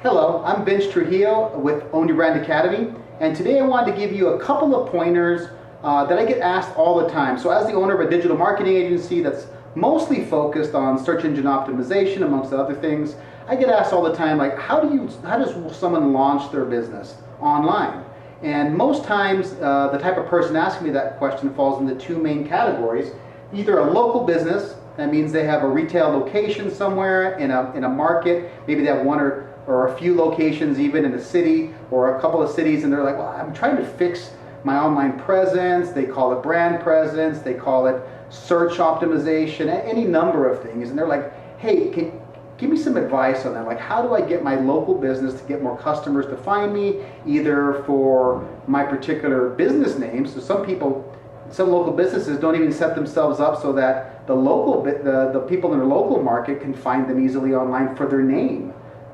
Hello, I'm Vince Trujillo with Own Your Brand Academy, and today I wanted to give you a couple of pointers that I get asked all the time. So as the owner of a digital marketing agency that's mostly focused on search engine optimization amongst other things, I get asked all the time, like, how does someone launch their business online? And most times the type of person asking me that question falls into two main categories. Either a local business, that means they have a retail location somewhere in a market, maybe they have one or a few locations even in a city or a couple of cities, and they're like, well, I'm trying to fix my online presence. They call it brand presence, they call it search optimization, any number of things, and they're like, hey, give me some advice on that. Like, how do I get my local business to get more customers to find me, either for my particular business name. So some local businesses don't even set themselves up so that the people in their local market can find them easily online for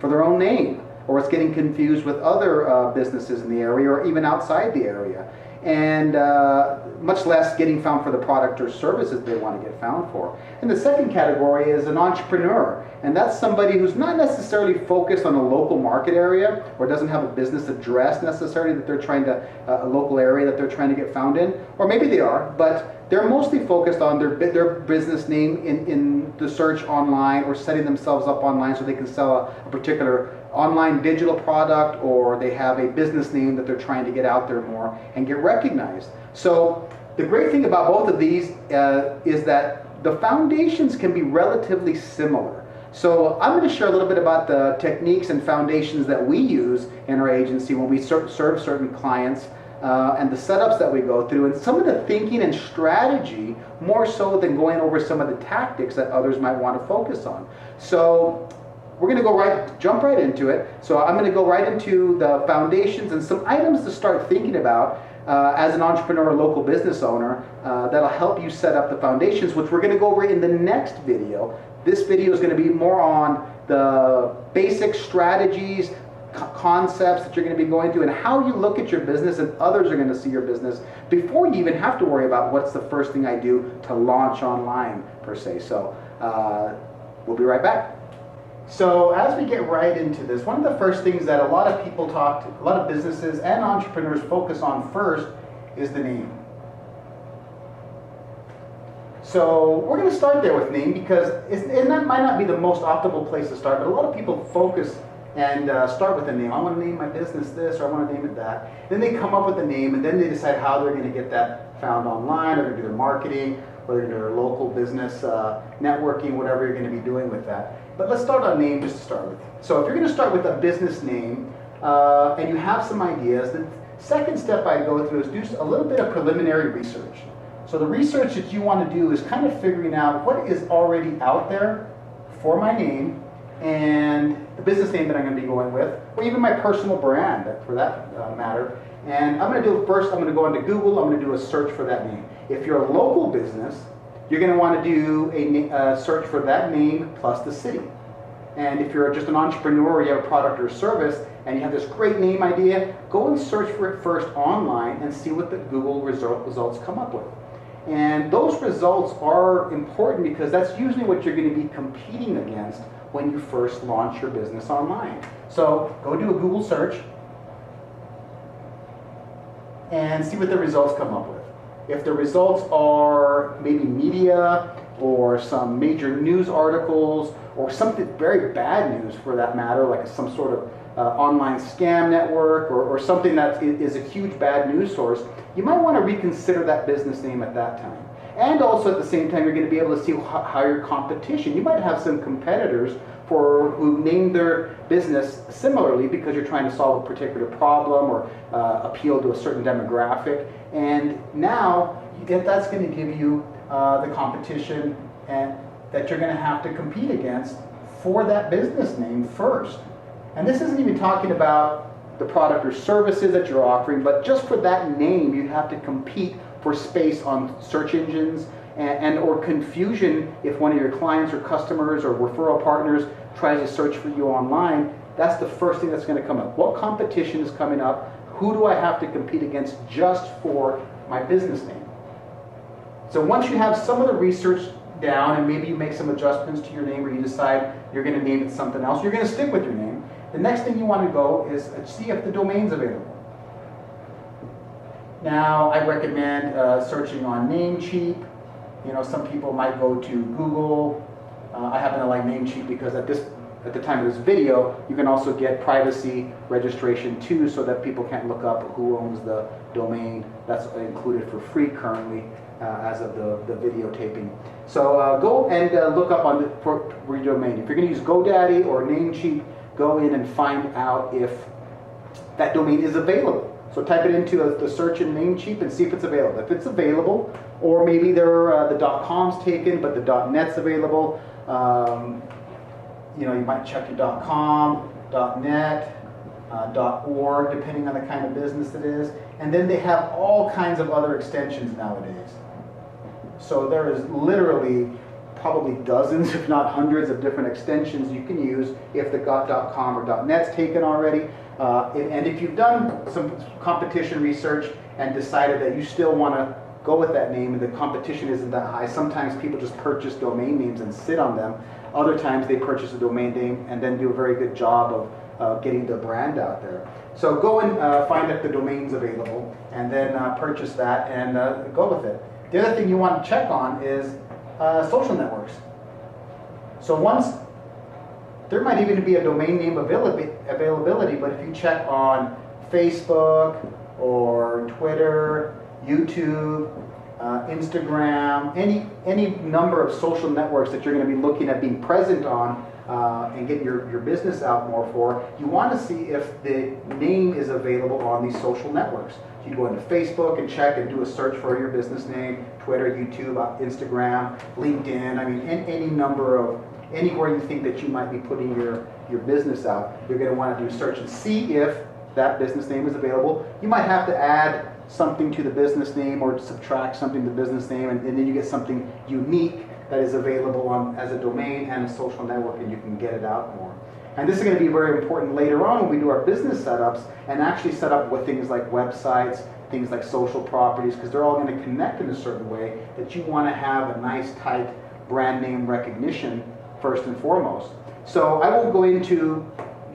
their own name, or it's getting confused with other businesses in the area or even outside the area, and much less getting found for the product or services they want to get found for. And the second category is an entrepreneur, and that's somebody who's not necessarily focused on a local market area or doesn't have a business address necessarily that they're trying to, a local area that they're trying to get found in, or maybe they are, but they're mostly focused on their business name in the search online, or setting themselves up online so they can sell a particular online digital product, or they have a business name that they're trying to get out there more and get recognized. So the great thing about both of these is that the foundations can be relatively similar. So I'm going to share a little bit about the techniques and foundations that we use in our agency when we serve certain clients, and the setups that we go through, and some of the thinking and strategy, more so than going over some of the tactics that others might want to focus on. So we're going to jump right into it. So I'm going to go right into the foundations and some items to start thinking about as an entrepreneur or local business owner that'll help you set up the foundations, which we're going to go over in the next video. This video is going to be more on the basic strategies, concepts that you're going to be going through, and how you look at your business and others are going to see your business before you even have to worry about what's the first thing I do to launch online per se. So we'll be right back. So as we get right into this, one of the first things that a lot of businesses and entrepreneurs focus on first is the name. So we're going to start there with name, because that might not be the most optimal place to start, but a lot of people focus and start with a name. I want to name my business this, or I want to name it that. Then they come up with a name, and then they decide how they're going to get that found online, or they're going to do their marketing, or they're going to do their local business networking, whatever you're going to be doing with that. But let's start on name just to start with. So if you're going to start with a business name and you have some ideas, the second step I go through is do a little bit of preliminary research. So the research that you want to do is kind of figuring out what is already out there for my name and the business name that I'm going to be going with, or even my personal brand for that matter. And I'm going to do first, I'm going to go into Google, I'm going to do a search for that name. If you're a local business, you're going to want to do a search for that name plus the city. And if you're just an entrepreneur, or you have a product or service, and you have this great name idea, go and search for it first online and see what the Google results come up with. And those results are important because that's usually what you're going to be competing against when you first launch your business online. So go do a Google search and see what the results come up with. If the results are maybe media or some major news articles or something very bad news for that matter, like some sort of online scam network or something that is a huge bad news source, you might want to reconsider that business name at that time. And also at the same time, you're going to be able to see how your competition, you might have some competitors who named their business similarly because you're trying to solve a particular problem or appeal to a certain demographic. And now that's going to give you the competition and that you're going to have to compete against for that business name first. And this isn't even talking about the product or services that you're offering, but just for that name, you have to compete for space on search engines and or confusion if one of your clients or customers or referral partners tries to search for you online. That's the first thing that's going to come up. What competition is coming up? Who do I have to compete against just for my business name? So once you have some of the research down and maybe you make some adjustments to your name or you decide you're going to name it something else, you're going to stick with your name. The next thing you want to go is see if the domain's available. Now, I recommend searching on Namecheap. You know, some people might go to Google. I happen to like Namecheap because at the time of this video, you can also get privacy registration too, so that people can't look up who owns the domain. That's included for free currently as of the videotaping. So go and look up for your domain. If you're going to use GoDaddy or Namecheap, go in and find out if that domain is available. So type it into the search in Namecheap and see if it's available. If it's available, or maybe the .com's taken, but the .net's available. You know, you might check your .com, .net, .org, depending on the kind of business it is. And then they have all kinds of other extensions nowadays. So there is literally probably dozens, if not hundreds, of different extensions you can use if the .com or .net's taken already. And if you've done some competition research and decided that you still want to go with that name and the competition isn't that high, sometimes people just purchase domain names and sit on them. Other times they purchase a domain name and then do a very good job of getting the brand out there. So go and find if the domain's available and then purchase that and go with it. The other thing you want to check on is social networks. So once, there might even be a domain name availability, but if you check on Facebook or Twitter, YouTube, Instagram, any number of social networks that you're going to be looking at being present on and get your business out more for, you want to see if the name is available on these social networks. So you go into Facebook and check and do a search for your business name, Twitter, YouTube, Instagram, LinkedIn, I mean any number of, anywhere you think that you might be putting your business out, you're going to want to do a search and see if that business name is available. You might have to add something to the business name or subtract something to the business name, and then you get something unique that is available as a domain and a social network, and you can get it out more. And this is going to be very important later on when we do our business setups and actually set up with things like websites, things like social properties, because they're all going to connect in a certain way that you want to have a nice, tight brand name recognition first and foremost. So I won't go into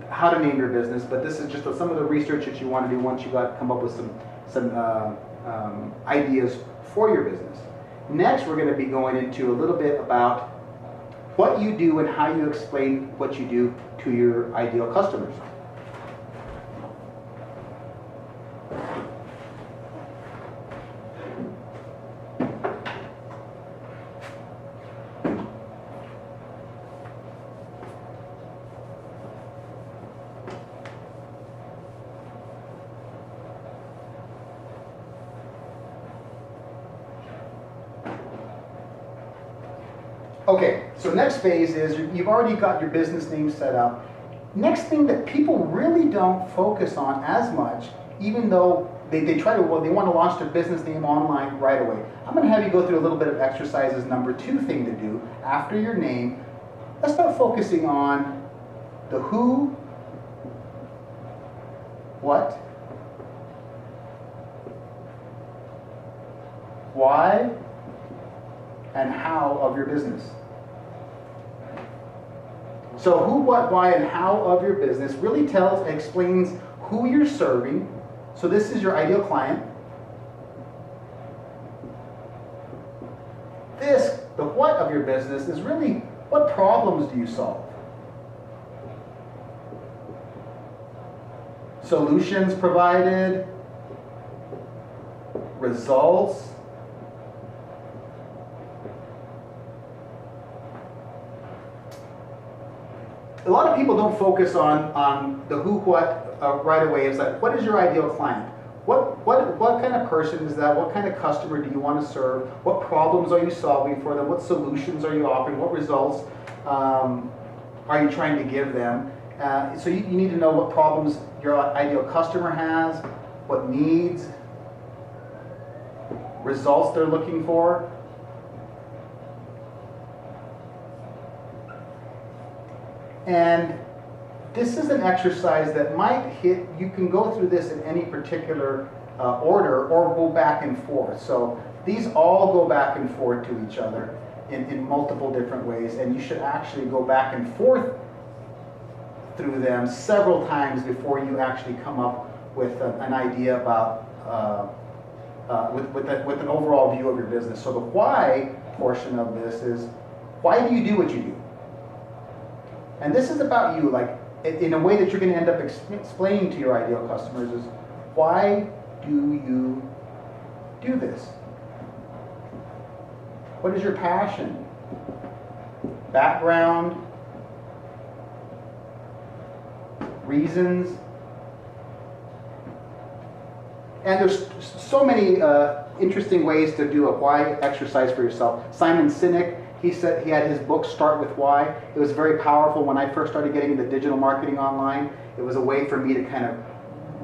how to name your business, but this is just some of the research that you want to do once you come up with some ideas for your business. Next, we're going to be going into a little bit about what you do and how you explain what you do to your ideal customers. Okay, so next phase is you've already got your business name set up. Next thing that people really don't focus on as much, even though they want to launch their business name online right away. I'm going to have you go through a little bit of exercises. Number 2 thing to do after your name, let's start focusing on the who, what, why, and how of your business. So who, what, why, and how of your business really explains who you're serving. So this is your ideal client. The what of your business is really what problems do you solve? Solutions provided, results. A lot of people don't focus on the who, what right away. It's like, what is your ideal client? What kind of person is that? What kind of customer do you want to serve? What problems are you solving for them? What solutions are you offering? What results are you trying to give them? So you need to know what problems your ideal customer has, what needs, results they're looking for. And this is an exercise that might hit, you can go through this in any particular order or go back and forth. So these all go back and forth to each other in multiple different ways, and you should actually go back and forth through them several times before you actually come up with an idea about with an overall view of your business. So the why portion of this is, why do you do what you do? And this is about you, like in a way that you're going to end up explaining to your ideal customers is, why do you do this? What is your passion? Background? Reasons? And there's so many interesting ways to do a why exercise for yourself. Simon Sinek, he said he had his book Start With Why. It was very powerful when I first started getting into digital marketing online. It was a way for me to kind of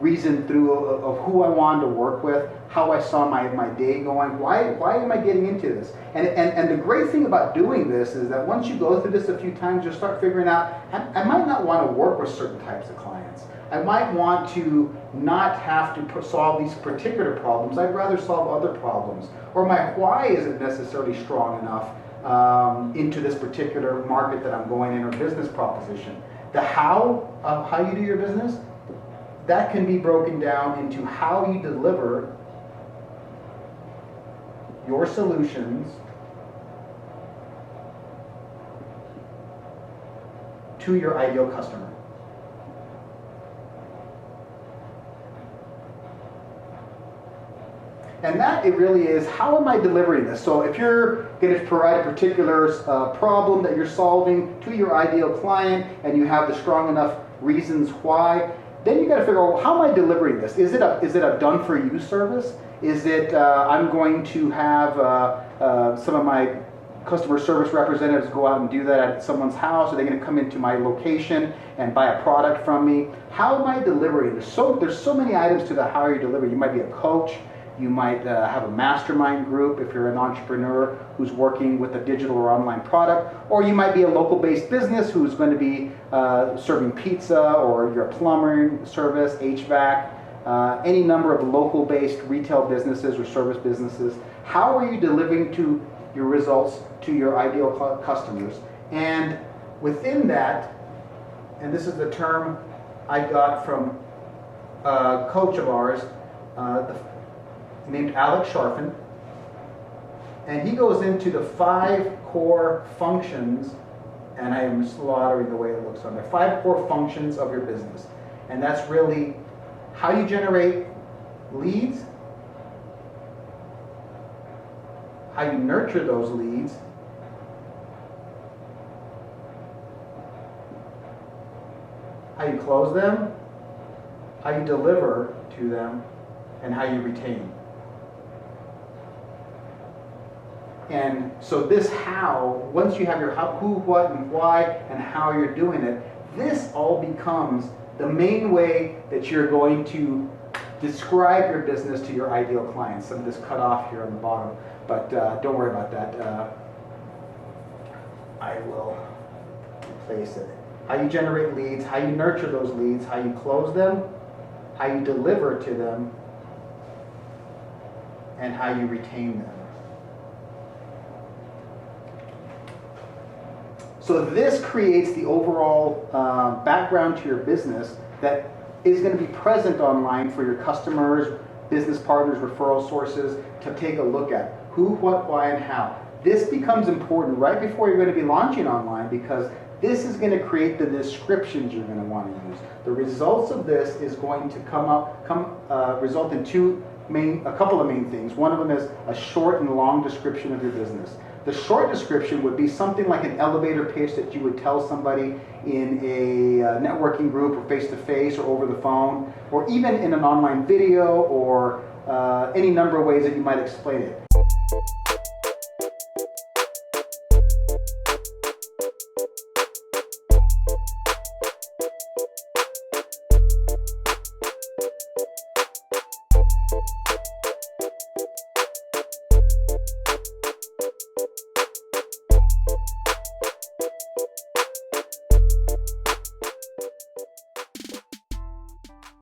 reason through of who I wanted to work with, how I saw my day going, why am I getting into this? And the great thing about doing this is that once you go through this a few times, you'll start figuring out, I might not want to work with certain types of clients. I might want to not have to solve these particular problems. I'd rather solve other problems. Or my why isn't necessarily strong enough into this particular market that I'm going in, or business proposition. The how of how you do your business, that can be broken down into how you deliver your solutions to your ideal customer. And that it really is, how am I delivering this? So if you're going to provide a particular problem that you're solving to your ideal client, and you have the strong enough reasons why, then you got to figure out, well, how am I delivering this? Is it a done for you service? Is it I'm going to have some of my customer service representatives go out and do that at someone's house? Are they going to come into my location and buy a product from me? How am I delivering? There's so many items to the how you deliver. You might be a coach. You might have a mastermind group if you're an entrepreneur who's working with a digital or online product, or you might be a local-based business who's going to be serving pizza, or you're a plumber service, HVAC, any number of local-based retail businesses or service businesses. How are you delivering to your results to your ideal customers? And within that, and this is the term I got from a coach of ours, named Alex Sharfin, and he goes into the 5 core functions, and I am slaughtering the way it looks on there, 5 core functions of your business. And that's really how you generate leads, how you nurture those leads, how you close them, how you deliver to them, and how you retain. And so this how, once you have your how, who, what, and why, and how you're doing it, this all becomes the main way that you're going to describe your business to your ideal clients. Some of this cut off here on the bottom, but don't worry about that. I will replace it. How you generate leads, how you nurture those leads, how you close them, how you deliver to them, and how you retain them. So this creates the overall background to your business that is going to be present online for your customers, business partners, referral sources to take a look at. Who, what, why, and how. This becomes important right before you're going to be launching online, because this is going to create the descriptions you're going to want to use. The results of this is going to result in a couple of main things. One of them is a short and long description of your business. The short description would be something like an elevator pitch that you would tell somebody in a networking group, or face-to-face, or over the phone, or even in an online video, or any number of ways that you might explain it.